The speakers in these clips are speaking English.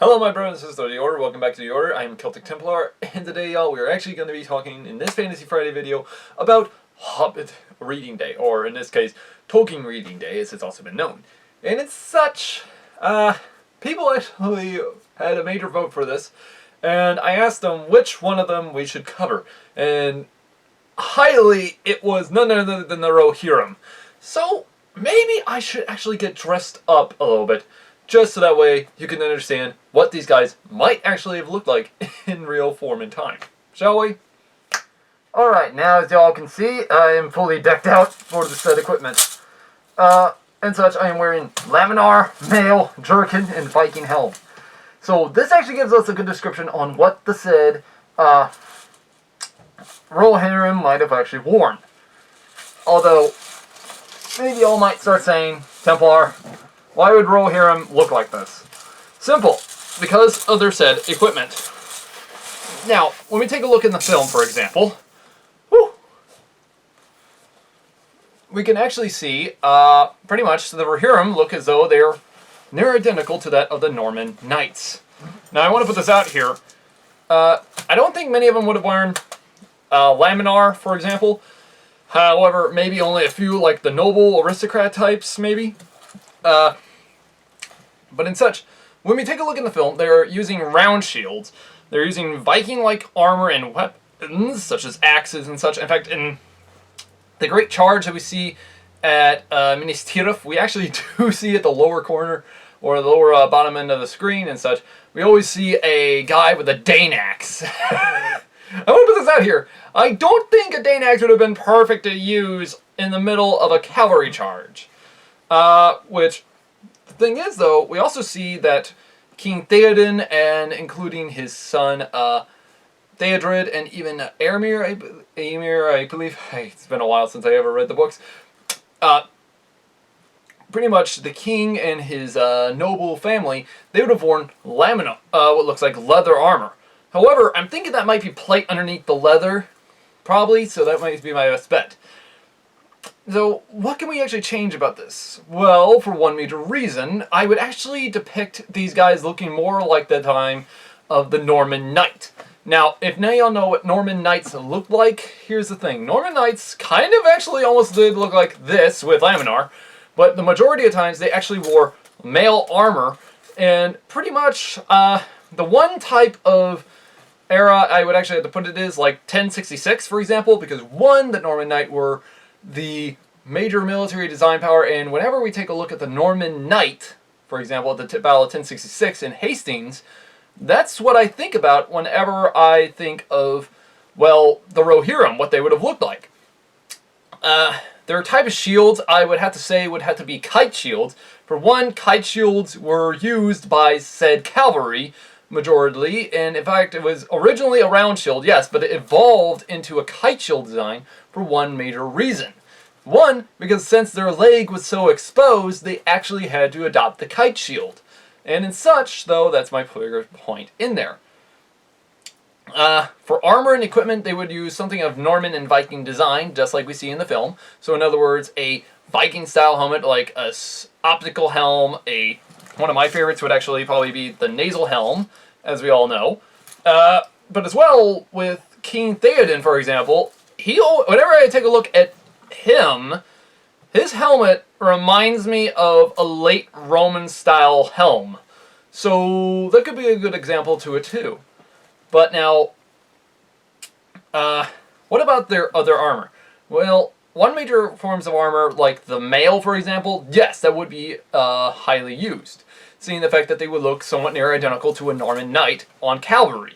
Hello my brothers and sisters of the Order, welcome back to the Order. I am Celtic Templar, and today y'all, we are actually going to be talking in this Fantasy Friday video about Hobbit Reading Day, or in this case, Tolkien Reading Day as it's also been known. And it's such, people actually had a major vote for this, and I asked them which one of them we should cover, and highly it was none other than the Rohirrim. So maybe I should actually get dressed up a little bit, just so that way you can understand what these guys might actually have looked like in real form and time. Shall we? Alright, now as y'all can see, I am fully decked out for the said equipment. And such, I am wearing laminar, mail, jerkin, and Viking helm. So this actually gives us a good description on what the said Rohan might have actually worn. Although, maybe y'all might start saying, Templar, why would Rohirrim look like this? Simple, because of their said equipment. Now, when we take a look in the film, for example, we can actually see pretty much the Rohirrim look as though they're near identical to that of the Norman Knights. Now, I want to put this out here. I don't think many of them would have worn laminar, for example. However, maybe only a few, like the noble aristocrat types, maybe. But in such, when we take a look in the film, they're using round shields. They're using Viking-like armor and weapons, such as axes and such. In fact, in the Great Charge that we see at Minas Tirith, we actually do see at the lower corner, or the lower bottom end of the screen and such, we always see a guy with a Dane axe. I want to put this out here. I don't think a Dane axe would have been perfect to use in the middle of a cavalry charge. Which, the thing is though, we also see that King Theoden, and including his son Theodred, and even Éomer, I believe, it's been a while since I ever read the books, pretty much the king and his noble family, they would have worn lamina, what looks like leather armor. However, I'm thinking that might be plate underneath the leather, probably, so that might be my best bet. So, what can we actually change about this? Well, for one major reason, I would actually depict these guys looking more like the time of the Norman Knight. Now, if now y'all know what Norman Knights looked like, here's the thing. Norman Knights kind of actually almost did look like this with laminar, but the majority of times they actually wore mail armor, and pretty much the one type of era I would actually have to put it is like 1066, for example, because one, the Norman Knight were the major military design power, and whenever we take a look at the Norman Knight, for example, at the Battle of 1066 in Hastings, that's what I think about whenever I think of, well, the Rohirrim, what they would have looked like. Their type of shields, I would have to say, would have to be Kite Shields. For one, Kite Shields were used by said cavalry, majority, and in fact it was originally a round shield, yes, but it evolved into a kite shield design for one major reason. One, because since their leg was so exposed, they actually had to adopt the kite shield. And in such, though, that's my bigger point in there. For armor and equipment, they would use something of Norman and Viking design, just like we see in the film. So in other words, a Viking-style helmet, like a optical helm, one of my favorites would actually probably be the nasal helm, as we all know. But as well, with King Theoden, for example, whenever I take a look at him, his helmet reminds me of a late Roman-style helm. So that could be a good example to it too. But now, what about their other armor? Well, one major forms of armor, like the mail, for example, yes, that would be highly used, seeing the fact that they would look somewhat near identical to a Norman Knight on cavalry.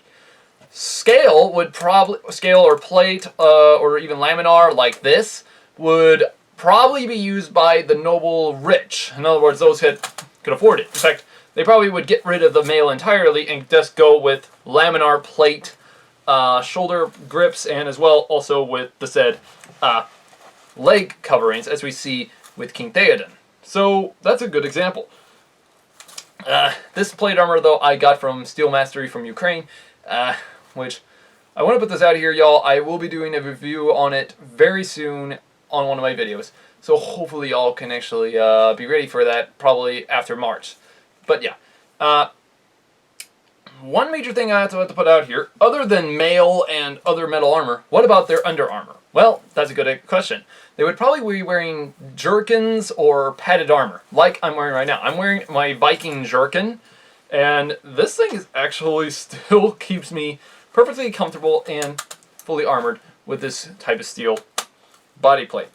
Scale would probably, scale or plate, or even laminar like this, would probably be used by the noble rich. In other words, those who could afford it. In fact, they probably would get rid of the mail entirely and just go with laminar plate, shoulder grips, and as well also with the said leg coverings, as we see with King Theoden. So that's a good example. This plate armor, though, I got from Steel Mastery from Ukraine, which I want to put this out here, y'all. I will be doing a review on it very soon on one of my videos. So hopefully y'all can actually be ready for that probably after March. But yeah. one major thing I have to put out here, other than mail and other metal armor, what about their under armor? Well, that's a good question. They would probably be wearing jerkins or padded armor, like I'm wearing right now. I'm wearing my Viking jerkin, and this thing is actually still keeps me perfectly comfortable and fully armored with this type of steel body plate.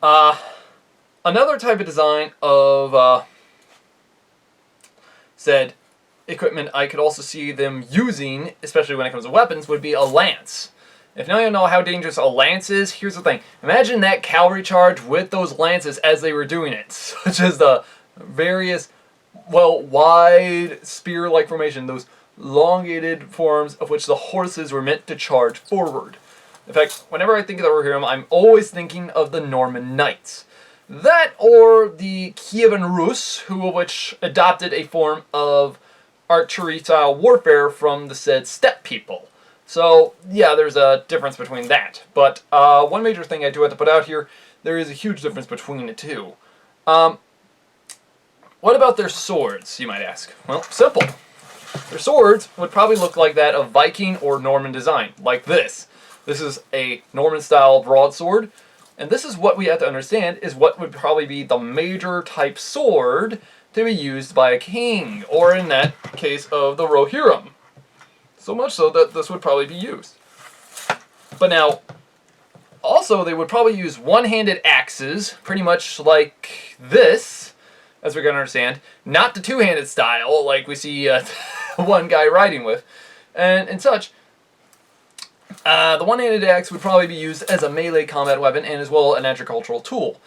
Another type of design of said equipment I could also see them using, especially when it comes to weapons, would be a lance. If now you know how dangerous a lance is, here's the thing. Imagine that cavalry charge with those lances as they were doing it, such as the various, well, wide spear-like formation, those elongated forms of which the horses were meant to charge forward. In fact, whenever I think of the Rohirrim, I'm always thinking of the Norman Knights. That or the Kievan Rus, which adopted a form of archery-style warfare from the said steppe people. So, yeah, there's a difference between that. But one major thing I do have to put out here, there is a huge difference between the two. What about their swords, you might ask? Well, simple. Their swords would probably look like that of Viking or Norman design, like this. This is a Norman-style broadsword, and this is what we have to understand is what would probably be the major type sword to be used by a king, or in that case of the Rohirrim. So much so that this would probably be used. But now, also they would probably use one-handed axes, pretty much like this, as we're going to understand. Not the two-handed style, like we see one guy riding with, and such. The one-handed axe would probably be used as a melee combat weapon and as well an agricultural tool.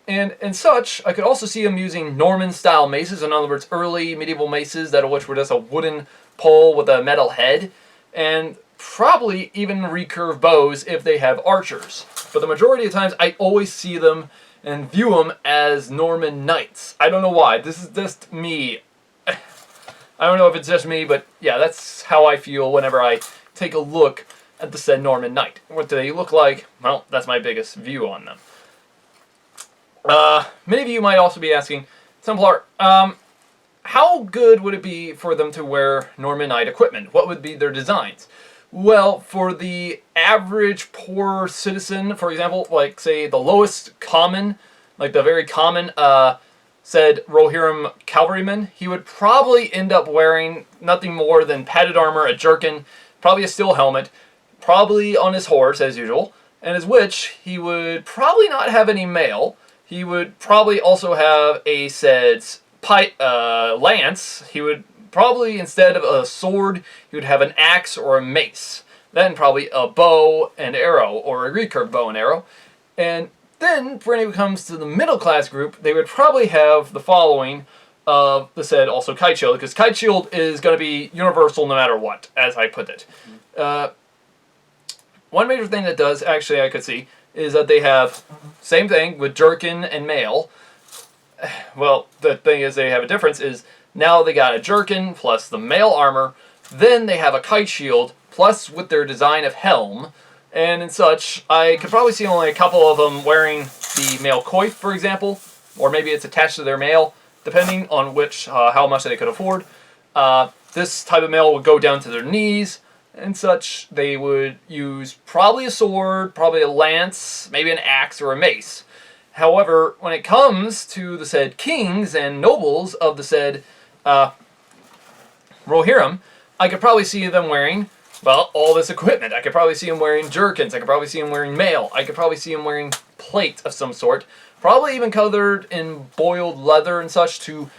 And such, I could also see them using Norman-style maces, in other words, early medieval maces, which were just a wooden pole with a metal head, and probably even recurve bows if they have archers. But the majority of times, I always see them and view them as Norman knights. I don't know why. This is just me. I don't know if it's just me, but yeah, that's how I feel whenever I take a look at the said Norman knight. What do they look like? Well, that's my biggest view on them. Many of you might also be asking, Templar, how good would it be for them to wear Norman Knight equipment? What would be their designs? Well, for the average poor citizen, for example, like, say, the lowest common, like the very common, said Rohirrim cavalryman, he would probably end up wearing nothing more than padded armor, a jerkin, probably a steel helmet, probably on his horse, as usual, and as which he would probably not have any mail. He would probably also have a said lance. He would probably, instead of a sword, he would have an axe or a mace. Then probably a bow and arrow, or a recurve bow and arrow. And then, when it comes to the middle class group, they would probably have the following of the said also Kite Shield, because Kite Shield is going to be universal no matter what, as I put it. One major thing that does, actually I could see, is that they have same thing with jerkin and mail. Well, the thing is they have a difference is now they got a jerkin plus the mail armor, then they have a kite shield plus with their design of helm, and in such, I could probably see only a couple of them wearing the mail coif, for example, or maybe it's attached to their mail, depending on which how much they could afford. This type of mail would go down to their knees, and such. They would use probably a sword, probably a lance, maybe an axe or a mace. However, when it comes to the said kings and nobles of the said Rohirrim, I could probably see them wearing, well, all this equipment. I could probably see them wearing jerkins. I could probably see them wearing mail. I could probably see them wearing plate of some sort. Probably even covered in boiled leather and such to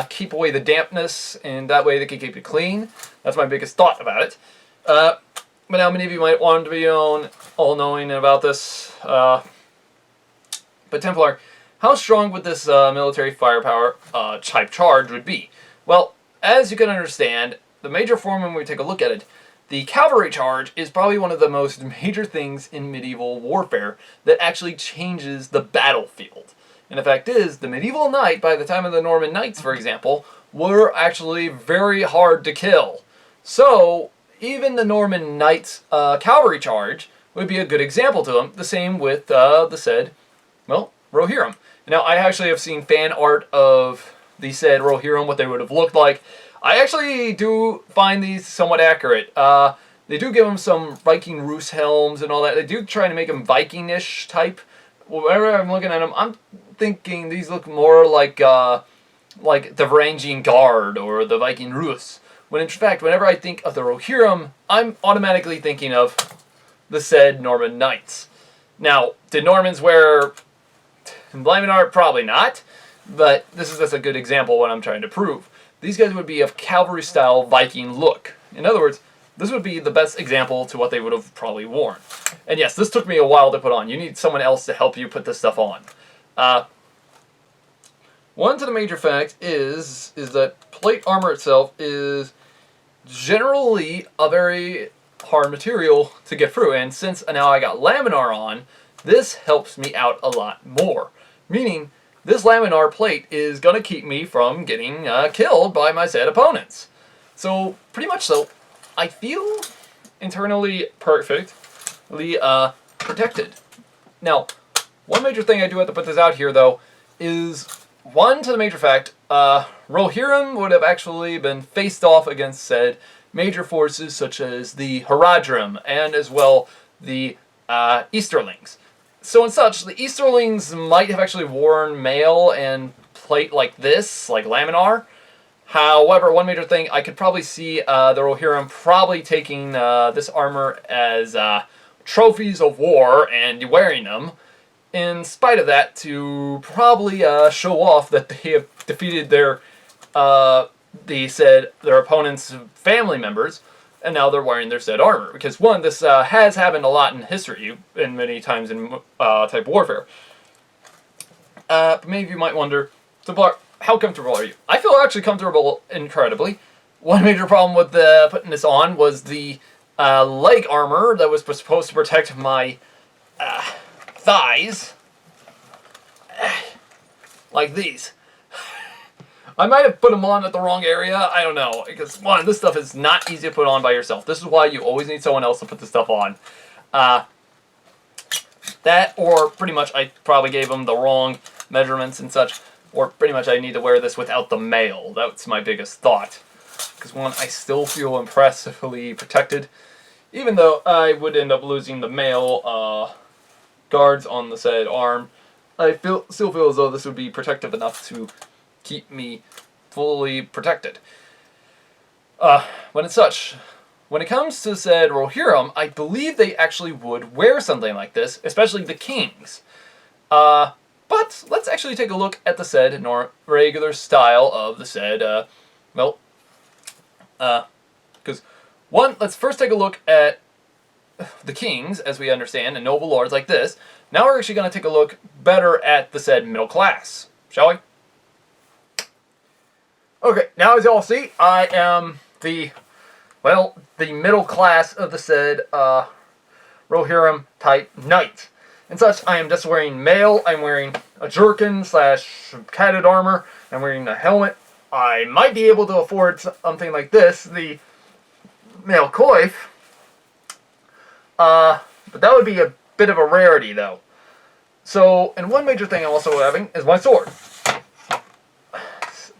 keep away the dampness, and that way they can keep it clean. That's my biggest thought about it. But now many of you might want to be all-knowing about this. But Templar, how strong would this military firepower type charge would be? Well, as you can understand, the major form when we take a look at it, the cavalry charge is probably one of the most major things in medieval warfare that actually changes the battlefield. And the fact is, the medieval knight, by the time of the Norman Knights, for example, were actually very hard to kill. So, even the Norman Knights' cavalry charge would be a good example to them. The same with the said, well, Rohirrim. Now, I actually have seen fan art of the said Rohirrim, what they would have looked like. I actually do find these somewhat accurate. They do give them some Viking Roos helms and all that. They do try to make them Viking-ish type. Whenever I'm looking at them, I'm thinking these look more like the Varangian Guard or the Viking Roos. When in fact, whenever I think of the Rohirrim, I'm automatically thinking of the said Norman Knights. Now, did Normans wear Laminar? Probably not, but this is just a good example of what I'm trying to prove. These guys would be of cavalry-style Viking look. In other words, this would be the best example to what they would have probably worn. And yes, this took me a while to put on. You need someone else to help you put this stuff on. One to the major fact is that plate armor itself is generally a very hard material to get through, and since now I got laminar on, this helps me out a lot more. Meaning, this laminar plate is going to keep me from getting killed by my said opponents. So, pretty much so, I feel internally perfectly protected. Now, one major thing I do have to put this out here, though, is one to the major fact, Rohirrim would have actually been faced off against said major forces such as the Haradrim and as well the Easterlings. So and such, the Easterlings might have actually worn mail and plate like this, like laminar. However, one major thing, I could probably see the Rohirrim probably taking this armor as trophies of war and wearing them, in spite of that, to probably show off that they have defeated their opponent's family members, and now they're wearing their said armor. Because one, this has happened a lot in history, and many times in type warfare. But maybe you might wonder, Templar, how comfortable are you? I feel actually comfortable incredibly. One major problem with putting this on was the leg armor that was supposed to protect my thighs. Like these. I might have put them on at the wrong area. I don't know. Because, one, this stuff is not easy to put on by yourself. This is why you always need someone else to put this stuff on. That, or pretty much I probably gave them the wrong measurements and such. Or pretty much I need to wear this without the mail. That's my biggest thought. Because, one, I still feel impressively protected. Even though I would end up losing the mail guards on the said arm, I still feel as though this would be protective enough to keep me fully protected. When it comes to said Rohirrim, I believe they actually would wear something like this, especially the kings. But let's actually take a look at the said regular style of the said, because one, let's first take a look at the kings, as we understand, and noble lords like this. Now we're actually going to take a look better at the said middle class, shall we? Okay, now as you all see, I am the middle class of the said Rohirrim type knight. And such, I am just wearing mail, I'm wearing a jerkin / catted armor, I'm wearing a helmet. I might be able to afford something like this, the mail coif. But that would be a bit of a rarity, though. So, and one major thing I'm also having is my sword.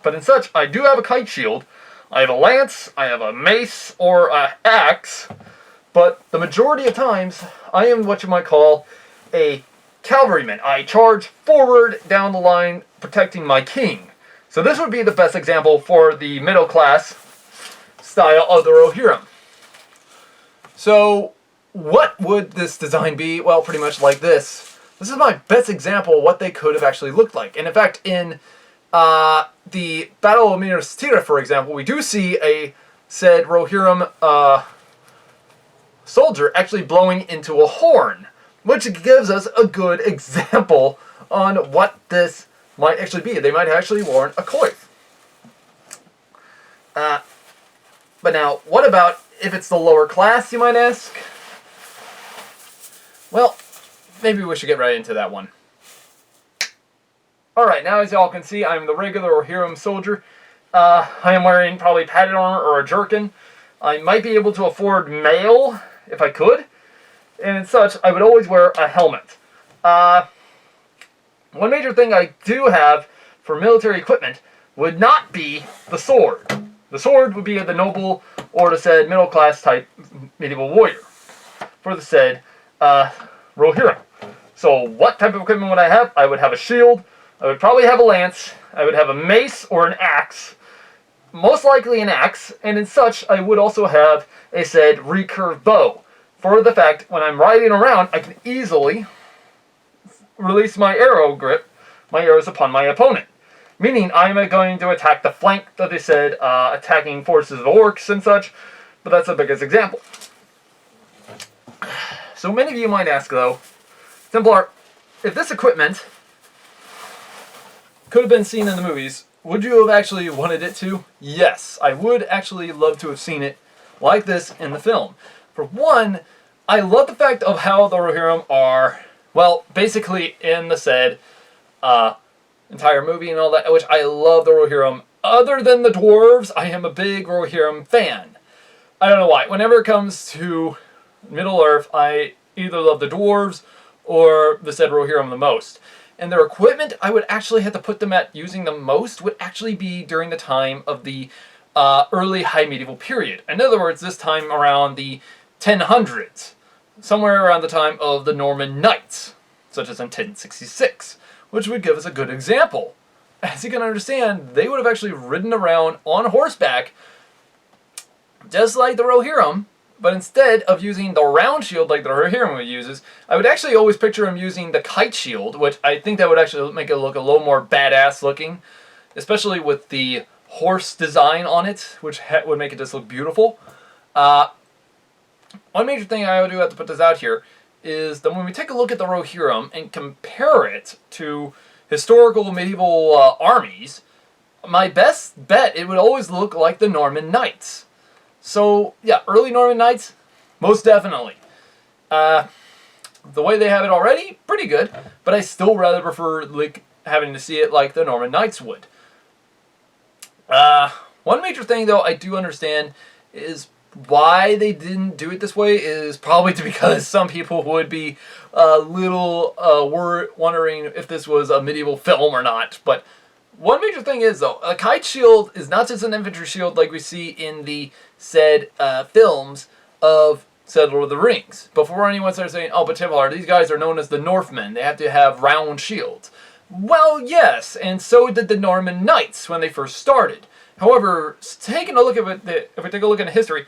But in such, I do have a kite shield, I have a lance, I have a mace, or an axe, but the majority of times, I am what you might call a cavalryman. I charge forward down the line, protecting my king. So this would be the best example for the middle class style of the Rohirrim. So, what would this design be? Well, pretty much like this. This is my best example of what they could have actually looked like. And in fact, in the Battle of Minas Tirith, for example, we do see a said Rohirrim soldier actually blowing into a horn, which gives us a good example on what this might actually be. They might have actually worn a coif. But now, what about if it's the lower class, you might ask? Well, maybe we should get right into that one. Alright, now as y'all can see, I'm the regular Rohirrim soldier. I am wearing probably padded armor or a jerkin. I might be able to afford mail, if I could. And as such, I would always wear a helmet. One major thing I do have for military equipment would not be the sword. The sword would be the noble or the said middle class type medieval warrior for the said Rohirrim. So what type of equipment would I have? I would have a shield. I would probably have a lance. I would have a mace or an axe. Most likely an axe. And in such, I would also have a said recurve bow. For the fact, when I'm riding around, I can easily release my arrow grip, my arrows upon my opponent. Meaning, I'm going to attack the flank that they said, attacking forces of orcs and such, but that's the biggest example. So many of you might ask, though, Templar, if this equipment could have been seen in the movies, would you have actually wanted it to? Yes, I would actually love to have seen it like this in the film. For one, I love the fact of how the Rohirrim are, well, basically in the said, entire movie and all that, which I love the Rohirrim. Other than the dwarves, I am a big Rohirrim fan. I don't know why. Whenever it comes to Middle-earth, I either love the dwarves or the said Rohirrim the most. And their equipment, I would actually have to put them at using the most, would actually be during the time of the early High Medieval period. In other words, this time around the 1000s. Somewhere around the time of the Norman Knights, such as in 1066. Which would give us a good example. As you can understand, they would have actually ridden around on horseback, just like the Rohirrim, but instead of using the round shield like the Rohirrim uses, I would actually always picture him using the Kite Shield, which I think that would actually make it look a little more badass looking, especially with the horse design on it, which would make it just look beautiful. One major thing I do have to put this out here is that when we take a look at the Rohirrim and compare it to historical medieval armies, my best bet, it would always look like the Norman Knights. So, yeah, early Norman Knights, most definitely. The way they have it already, pretty good, but I still rather prefer like having to see it like the Norman Knights would. One major thing, though, I do understand is why they didn't do it this way is probably because some people would be a little wondering if this was a medieval film or not. But one major thing is, though, a kite shield is not just an infantry shield like we see in the said films of said Lord of the Rings. Before anyone starts saying, oh, but Templar, these guys are known as the Northmen. They have to have round shields. Well, yes, and so did the Norman Knights when they first started. However, taking a look at it, if we take a look at the history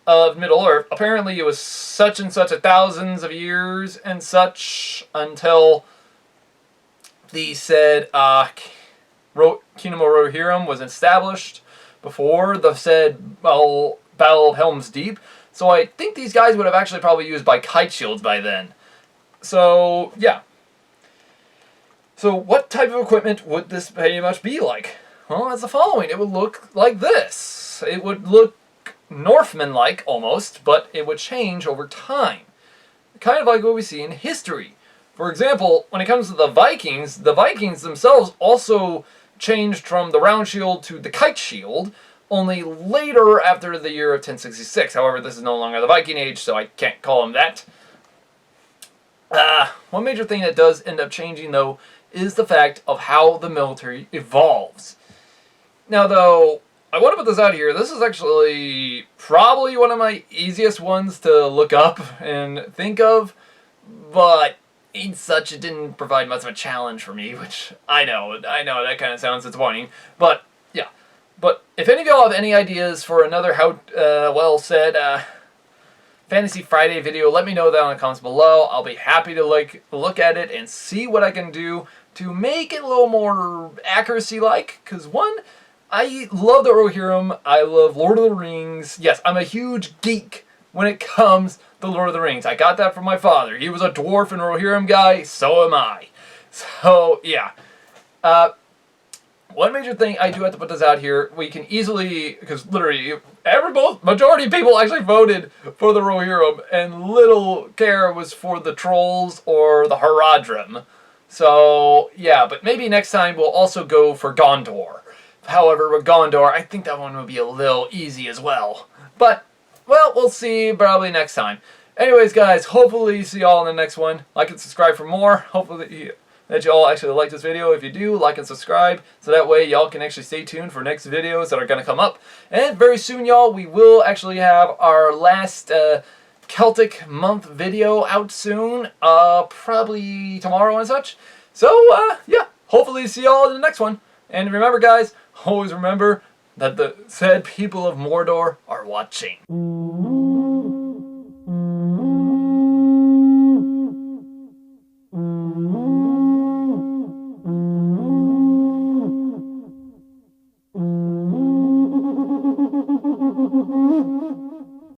of Middle-earth, apparently it was such and such thousands of years and such until the said Kingdom of Rohirrim was established before the said Battle of Helm's Deep. So I think these guys would have actually probably used by kite shields by then. So, yeah. So what type of equipment would this pretty much be like? Well, it's the following. It would look like this. It would look Northman-like, almost, but it would change over time. Kind of like what we see in history. For example, when it comes to the Vikings themselves also changed from the round shield to the kite shield, only later after the year of 1066. However, this is no longer the Viking Age, so I can't call them that. One major thing that does end up changing, though, is the fact of how the military evolves. Now, though, I want to put this out here. This is actually probably one of my easiest ones to look up and think of, but in such, it didn't provide much of a challenge for me, which I know that kind of sounds disappointing, but yeah. But if any of y'all have any ideas for another well-said Fantasy Friday video, let me know down in the comments below. I'll be happy to look at it and see what I can do to make it a little more accuracy-like, because one, I love the Rohirrim, I love Lord of the Rings. Yes, I'm a huge geek when it comes to Lord of the Rings. I got that from my father. He was a dwarf and Rohirrim guy, so am I. So, yeah. One major thing I do have to put this out here, we can easily, because literally, majority of people actually voted for the Rohirrim, and little care was for the Trolls or the Haradrim. So, yeah, but maybe next time we'll also go for Gondor. However, with Gondor, I think that one would be a little easy as well. But, well, we'll see probably next time. Anyways, guys, hopefully see y'all in the next one. Like and subscribe for more. Hopefully, that you all actually like this video. If you do, like and subscribe, so that way y'all can actually stay tuned for next videos that are going to come up. And very soon, y'all, we will actually have our last Celtic month video out soon, probably tomorrow and such. So, yeah, hopefully see y'all in the next one. And remember, guys, always remember that the said people of Mordor are watching.